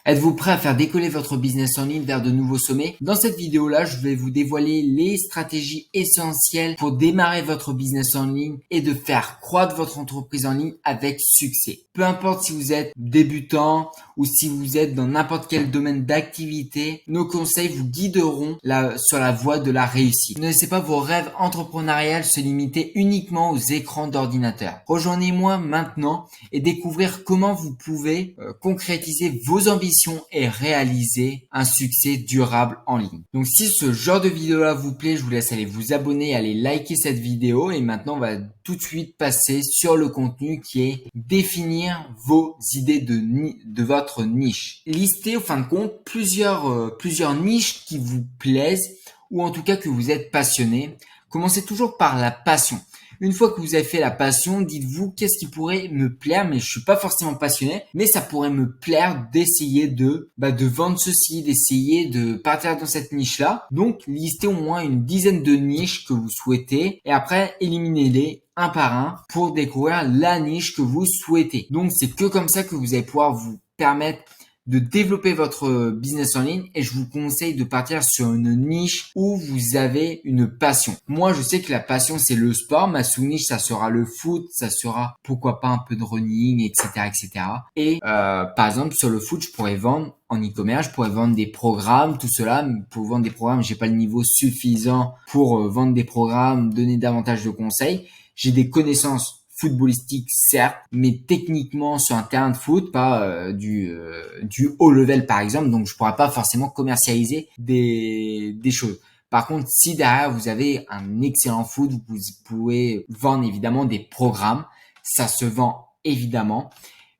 Êtes-vous prêt à faire décoller votre business en ligne vers de nouveaux sommets? Dans cette vidéo-là, je vais vous dévoiler les stratégies essentielles pour démarrer votre business en ligne et de faire croître votre entreprise en ligne avec succès. Peu importe si vous êtes débutant ou si vous êtes dans n'importe quel domaine d'activité, nos conseils vous guideront sur la voie de la réussite. Ne laissez pas vos rêves entrepreneuriales se limiter uniquement aux écrans d'ordinateur. Rejoignez-moi maintenant et découvrir comment vous pouvez concrétiser vos ambitions et réaliser un succès durable en ligne. Donc si ce genre de vidéo là vous plaît, je vous laisse aller vous abonner, aller liker cette vidéo et maintenant on va tout de suite passer sur le contenu qui est définir vos idées de votre niche. Listez au fin de compte plusieurs niches qui vous plaisent ou en tout cas que vous êtes passionné. Commencez toujours par la passion. Une fois que vous avez fait la passion, dites-vous qu'est-ce qui pourrait me plaire, mais je suis pas forcément passionné, mais ça pourrait me plaire d'essayer de vendre ceci, d'essayer de partir dans cette niche-là. Donc, listez au moins une dizaine de niches que vous souhaitez et après, éliminez-les un par un pour découvrir la niche que vous souhaitez. Donc, c'est que comme ça que vous allez pouvoir vous permettre de développer votre business en ligne et je vous conseille de partir sur une niche où vous avez une passion. Moi, je sais que la passion, c'est le sport. Ma sous-niche, ça sera le foot, ça sera pourquoi pas un peu de running, etc., etc. Et par exemple, sur le foot, je pourrais vendre en e-commerce, je pourrais vendre des programmes, tout cela. Pour vendre des programmes, j'ai pas le niveau suffisant pour vendre des programmes, donner davantage de conseils. J'ai des connaissances footballistique certes, mais techniquement sur un terrain de foot, pas du haut level par exemple, donc je pourrais pas forcément commercialiser des choses. Par contre, si derrière vous avez un excellent foot, vous pouvez vendre évidemment des programmes, ça se vend évidemment,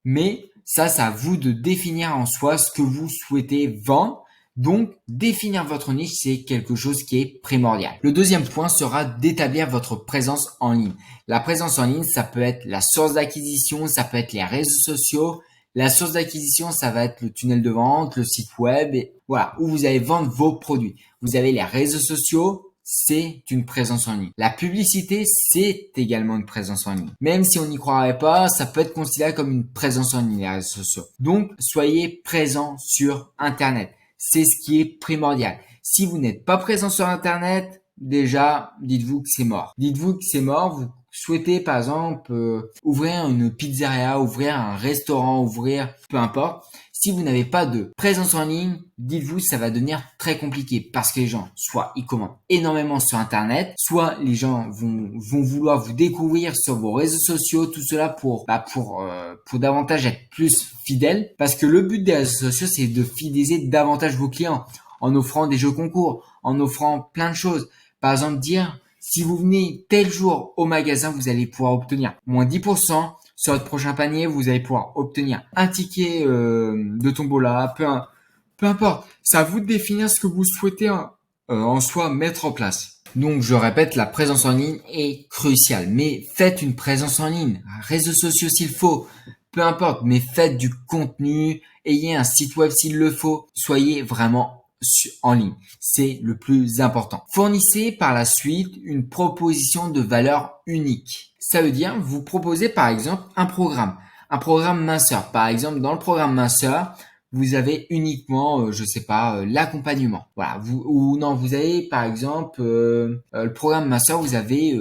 mais ça, c'est à vous de définir en soi ce que vous souhaitez vendre. Donc, définir votre niche, c'est quelque chose qui est primordial. Le deuxième point sera d'établir votre présence en ligne. La présence en ligne, ça peut être la source d'acquisition, ça peut être les réseaux sociaux. La source d'acquisition, ça va être le tunnel de vente, le site web, et voilà, où vous allez vendre vos produits. Vous avez les réseaux sociaux, c'est une présence en ligne. La publicité, c'est également une présence en ligne. Même si on n'y croirait pas, ça peut être considéré comme une présence en ligne, les réseaux sociaux. Donc, soyez présent sur Internet. C'est ce qui est primordial. Si vous n'êtes pas présent sur Internet, déjà, dites-vous que c'est mort. Dites-vous que c'est mort. Vous souhaitez, par exemple, ouvrir une pizzeria, ouvrir un restaurant, ouvrir, peu importe. Si vous n'avez pas de présence en ligne, dites-vous que ça va devenir très compliqué parce que les gens, soit ils commandent énormément sur Internet, soit les gens vont vouloir vous découvrir sur vos réseaux sociaux, tout cela pour davantage être plus fidèles. Parce que le but des réseaux sociaux, c'est de fidéliser davantage vos clients en offrant des jeux concours, en offrant plein de choses. Par exemple, dire si vous venez tel jour au magasin, vous allez pouvoir obtenir moins 10%. Sur votre prochain panier, vous allez pouvoir obtenir un ticket de tombola, peu importe. C'est à vous de définir ce que vous souhaitez en soi mettre en place. Donc, je répète, la présence en ligne est cruciale. Mais faites une présence en ligne, réseaux sociaux s'il faut, peu importe. Mais faites du contenu, ayez un site web s'il le faut. Soyez vraiment en ligne. C'est le plus important. Fournissez par la suite une proposition de valeur unique. Ça veut dire, vous proposez par exemple un programme minceur. Par exemple, dans le programme minceur, vous avez uniquement, l'accompagnement. Voilà. Vous avez par exemple le programme minceur, vous avez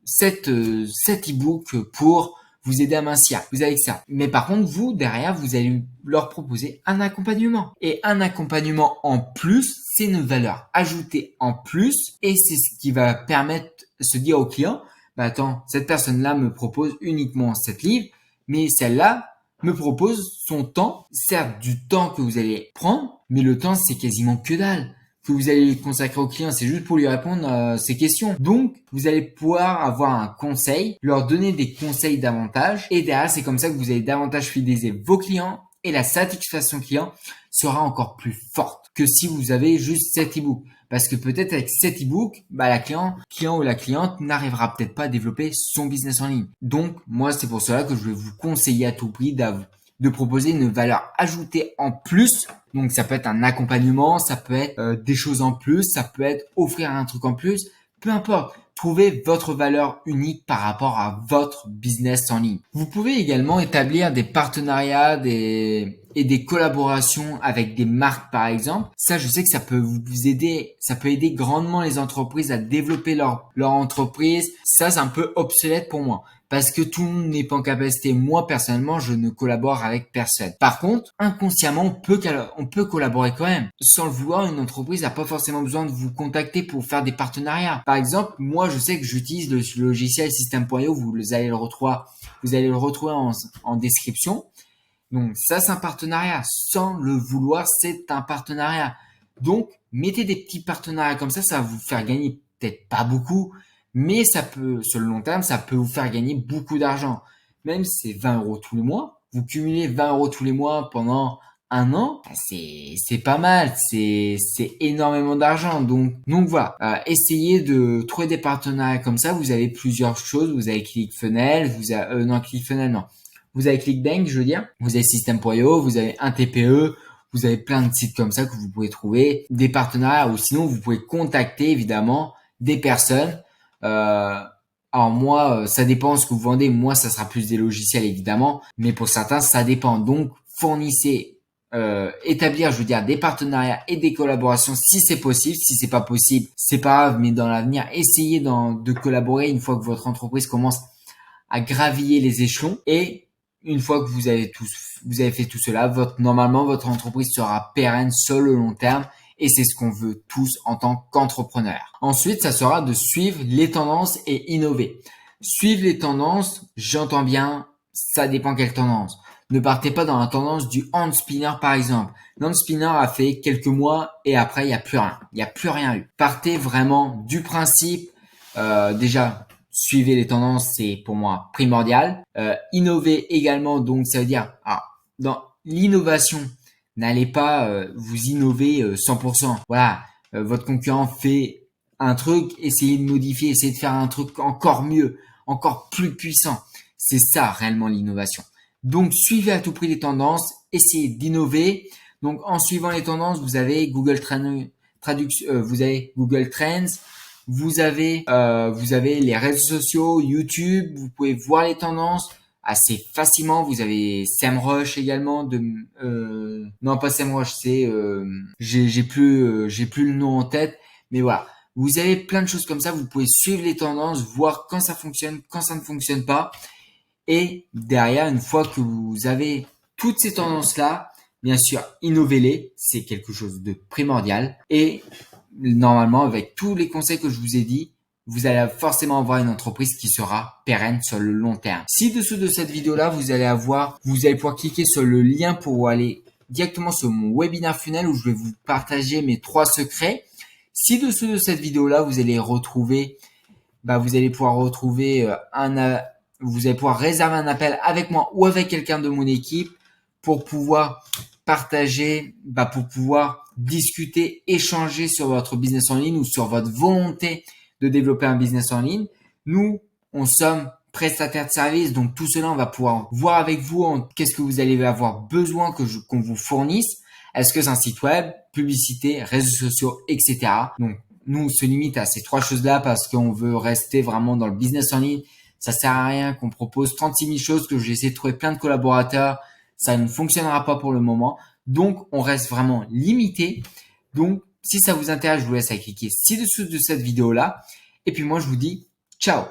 7 e-books pour vous aider à mincir. Vous avez que ça. Mais par contre, vous, derrière, vous allez leur proposer un accompagnement. Et un accompagnement en plus, c'est une valeur ajoutée en plus. Et c'est ce qui va permettre de se dire au client, attends, cette personne-là me propose uniquement 7 livres, mais celle-là me propose son temps. Certes, du temps que vous allez prendre, mais le temps, c'est quasiment que dalle que vous allez consacrer au client, c'est juste pour lui répondre à ses questions. Donc, vous allez pouvoir avoir un conseil, leur donner des conseils davantage, et derrière, c'est comme ça que vous allez davantage fidéliser vos clients, et la satisfaction client sera encore plus forte que si vous avez juste cet e-book. Parce que peut-être avec cet e-book, la client ou la cliente n'arrivera peut-être pas à développer son business en ligne. Donc, moi, c'est pour cela que je vais vous conseiller à tout prix de proposer une valeur ajoutée en plus. Donc, ça peut être un accompagnement, ça peut être des choses en plus, ça peut être offrir un truc en plus, peu importe. trouver votre valeur unique par rapport à votre business en ligne. Vous pouvez également établir des partenariats et des collaborations avec des marques par exemple. Ça, je sais que ça peut vous aider, ça peut aider grandement les entreprises à développer leur entreprise. Ça, c'est un peu obsolète pour moi parce que tout le monde n'est pas en capacité. Moi, personnellement, je ne collabore avec personne. Par contre, inconsciemment, on peut collaborer quand même. Sans le vouloir, une entreprise n'a pas forcément besoin de vous contacter pour faire des partenariats. Par exemple, moi, je sais que j'utilise le logiciel System.io. Vous allez le retrouver en description. Donc ça, c'est un partenariat. Sans le vouloir, c'est un partenariat. Donc, mettez des petits partenariats comme ça va vous faire gagner peut-être pas beaucoup, mais ça peut, sur le long terme, ça peut vous faire gagner beaucoup d'argent. Même si c'est 20 € tous les mois, vous cumulez 20 € tous les mois pendant un an, c'est pas mal, c'est énormément d'argent. Donc voilà, essayez de trouver des partenariats comme ça. Vous avez plusieurs choses. Vous avez ClickFunnels, vous avez ClickBank, je veux dire. Vous avez System.io, vous avez un TPE, vous avez plein de sites comme ça que vous pouvez trouver, des partenariats, ou sinon vous pouvez contacter évidemment des personnes. Alors moi, ça dépend de ce que vous vendez. Moi, ça sera plus des logiciels évidemment, mais pour certains, ça dépend. Donc, fournissez, établir, je veux dire, des partenariats et des collaborations si c'est possible. Si c'est pas possible, c'est pas grave, mais dans l'avenir, essayez de collaborer une fois que votre entreprise commence à graviller les échelons. Et une fois que vous avez fait tout cela, normalement, votre entreprise sera pérenne sur le long terme. Et c'est ce qu'on veut tous en tant qu'entrepreneur. Ensuite, ça sera de suivre les tendances et innover. Suivre les tendances, j'entends bien, ça dépend quelle tendance. Ne partez pas dans la tendance du hand spinner par exemple. Le hand spinner a fait quelques mois et après, il n'y a plus rien. Il n'y a plus rien eu. Partez vraiment du principe, déjà, suivez les tendances, c'est pour moi primordial. Innover également, donc ça veut dire, dans l'innovation, n'allez pas vous innover 100%. Voilà, votre concurrent fait un truc, essayez de modifier, essayez de faire un truc encore mieux, encore plus puissant. C'est ça réellement l'innovation. Donc suivez à tout prix les tendances, essayez d'innover. Donc en suivant les tendances, vous avez Google Trends, vous avez Google Trends, vous avez les réseaux sociaux, YouTube, vous pouvez voir les tendances assez facilement. Vous avez SEMrush également non pas SEMrush, c'est j'ai plus le nom en tête, mais voilà. Vous avez plein de choses comme ça, vous pouvez suivre les tendances, voir quand ça fonctionne, quand ça ne fonctionne pas. Et derrière, une fois que vous avez toutes ces tendances-là, bien sûr, innovez-les, c'est quelque chose de primordial. Et normalement, avec tous les conseils que je vous ai dit, vous allez forcément avoir une entreprise qui sera pérenne sur le long terme. Ci-dessous de cette vidéo-là, vous allez pouvoir cliquer sur le lien pour aller directement sur mon webinaire funnel où je vais vous partager mes 3 secrets. Ci-dessous de cette vidéo-là, vous allez pouvoir réserver un appel avec moi ou avec quelqu'un de mon équipe pour pouvoir partager, pour pouvoir discuter, échanger sur votre business en ligne ou sur votre volonté de développer un business en ligne. Nous, on sommes prestataires de services, donc tout cela, on va pouvoir voir avec vous qu'est-ce que vous allez avoir besoin qu'on vous fournisse. Est-ce que c'est un site web, publicité, réseaux sociaux, etc. Donc, nous, on se limite à ces 3 choses-là parce qu'on veut rester vraiment dans le business en ligne. Ça sert à rien qu'on propose 36 000 choses, que j'ai essayé de trouver plein de collaborateurs. Ça ne fonctionnera pas pour le moment. Donc, on reste vraiment limité. Donc, si ça vous intéresse, je vous laisse à cliquer ci-dessous de cette vidéo-là. Et puis moi, je vous dis ciao.